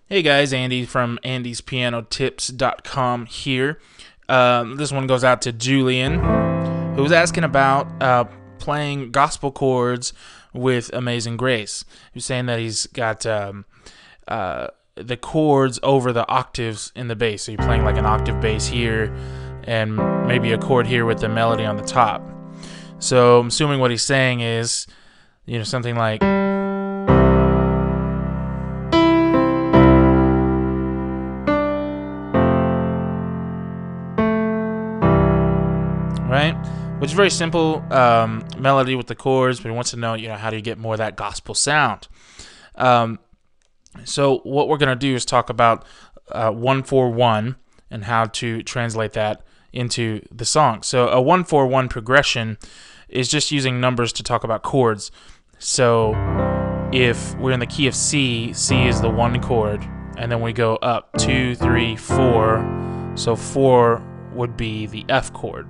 Hey guys, Andy from andyspianotips.com here. This one goes out to Julian, who was asking about playing gospel chords with Amazing Grace. He was saying that he's got the chords over the octaves in the bass. So you're playing like an octave bass here and maybe a chord here with the melody on the top. So I'm assuming what he's saying is, something like... right? Which is very simple melody with the chords, but he wants to know, how do you get more of that gospel sound? So what we're going to do is talk about 1-4-1 and how to translate that into the song. So a 1-4-1 progression is just using numbers to talk about chords. So if we're in the key of C, C is the 1 chord, and then we go up 2, 3, 4. So 4 would be the F chord.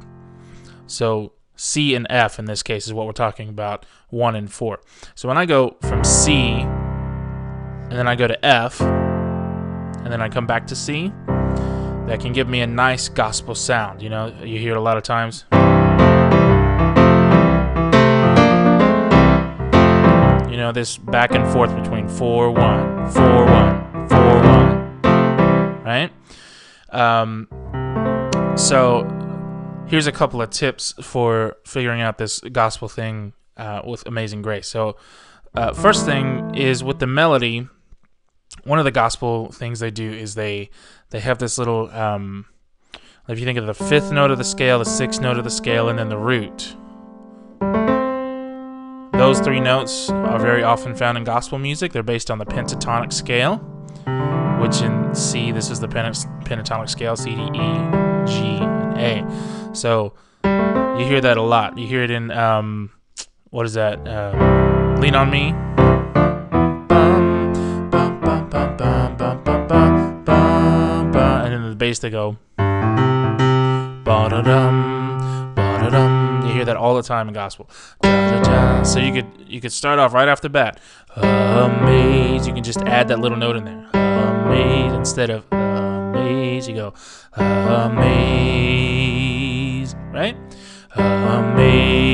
So C and F in this case is what we're talking about, 1 and 4. So when I go from C, and then I go to F, and then I come back to C, that can give me a nice gospel sound. You hear it a lot of times. This back and forth between 4-1, 4-1, 4-1, right? So here's a couple of tips for figuring out this gospel thing with Amazing Grace. So first thing is with the melody, one of the gospel things they do is they have this little, if you think of the 5th note of the scale, the 6th note of the scale, and then the root. Those 3 notes are very often found in gospel music. They're based on the pentatonic scale, which in C, this is the pentatonic scale, C, D, E, G, and A. So you hear that a lot. You hear it in, what is that? Lean on Me. And in the bass they go. Ba-da-dum, ba-da-dum. You hear that all the time in gospel. Da-da-da. So you could start off right off the bat. Amaze. You can just add that little note in there. Amaze. Instead of amaze, you go amaze. Right? Amazing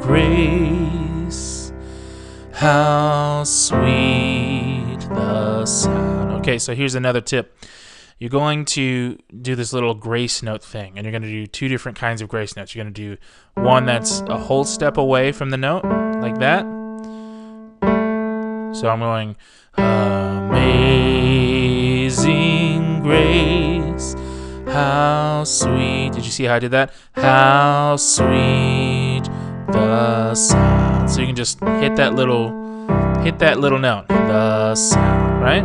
grace, how sweet the sound. Okay, so here's another tip. You're going to do this little grace note thing, and you're going to do 2 different kinds of grace notes. You're going to do one that's a whole step away from the note, like that. So I'm going, amazing grace, how sweet. Did you see how I did that? How sweet the sound. So you can just hit that little note, the sound, right?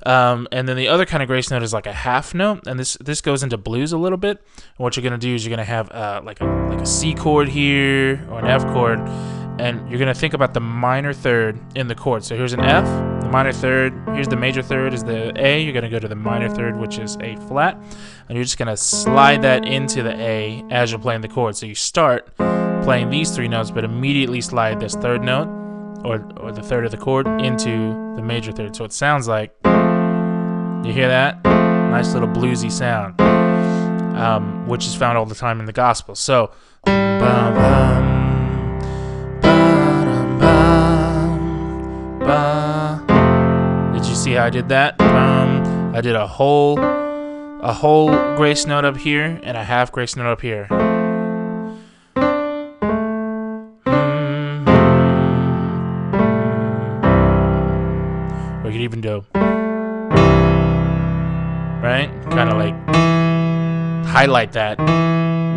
And then the other kind of grace note is like a half note, and this goes into blues a little bit. And what you're gonna do is you're gonna have like a C chord here or an F chord, and you're gonna think about the minor third in the chord. So here's an F, the minor third. Here's the major third is the A. You're gonna go to the minor third, which is A flat, and you're just gonna slide that into the A as you're playing the chord. So you start playing these 3 notes, but immediately slide this 3rd note or the 3rd of the chord into the major third. So it sounds like. You hear that? Nice little bluesy sound, which is found all the time in the gospel. So, did you see how I did that? I did a whole grace note up here and a half grace note up here. Or you could even do. Right? Kind of like highlight that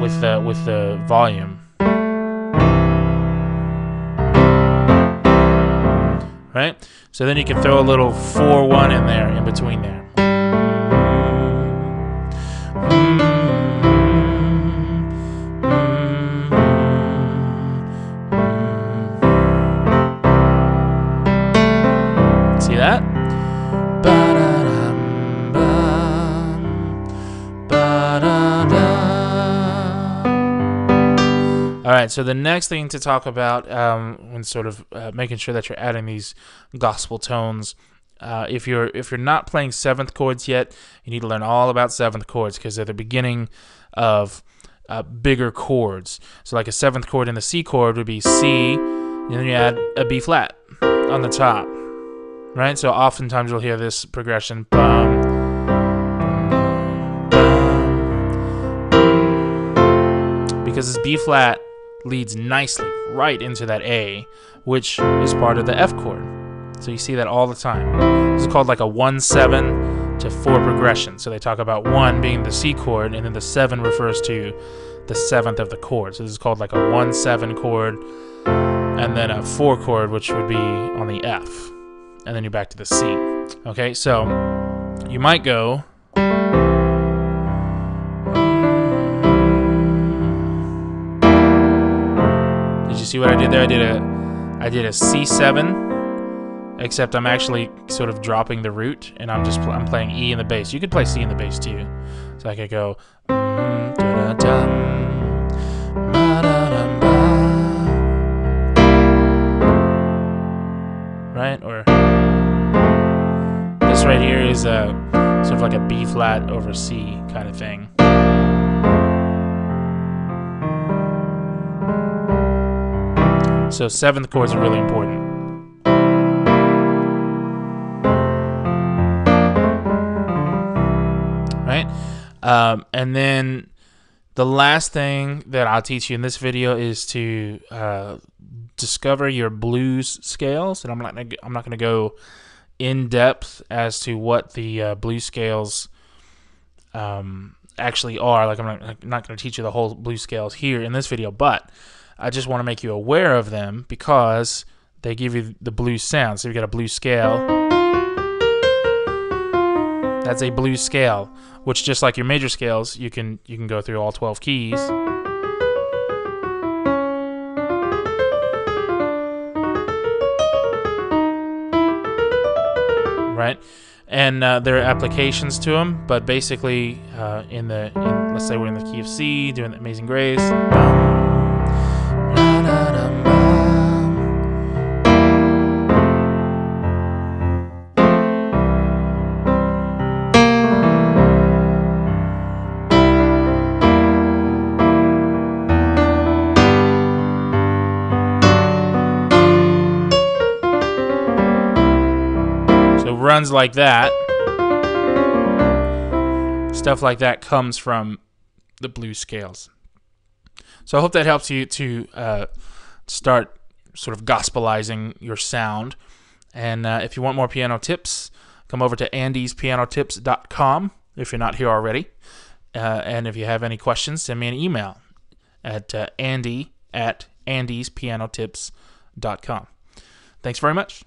with the volume. Right? So then you can throw a little 4-1 in there, in between there. See that? All right, so the next thing to talk about when sort of making sure that you're adding these gospel tones if you're not playing seventh chords yet, you need to learn all about seventh chords because they're the beginning of bigger chords. So like a seventh chord in the C chord would be C, and then you add a B flat on the top, right? So oftentimes you'll hear this progression, bum, bum, because this B flat leads nicely right into that A, which is part of the F chord. So you see that all the time. This is called like a 1-7 to 4 progression. So they talk about 1 being the C chord, and then the 7 refers to the 7th of the chord. So this is called like a 1-7 chord, and then a 4 chord, which would be on the F, and then you're back to the C. Okay, so you might go. Did you see what I did there? I did a C7, except I'm actually sort of dropping the root, and I'm playing E in the bass. You could play C in the bass too. So I could go right, or this right here is a sort of like a B flat over C kind of thing. So seventh chords are really important. Right? And then the last thing that I'll teach you in this video is to discover your blues scales. And I'm not going to go in depth as to what the blues scales actually are. Like I'm not going to teach you the whole blues scales here in this video, but I just want to make you aware of them because they give you the blues sound. So you've got a blues scale. That's a blues scale, which just like your major scales, you can go through all 12 keys. Right? And there are applications to them, but basically let's say we're in the key of C, doing the Amazing Grace. Runs like that. Stuff like that comes from the blues scales. So I hope that helps you to start sort of gospelizing your sound. And if you want more piano tips, come over to andyspianotips.com if you're not here already. And if you have any questions, send me an email at andy@andyspianotips.com. Thanks very much.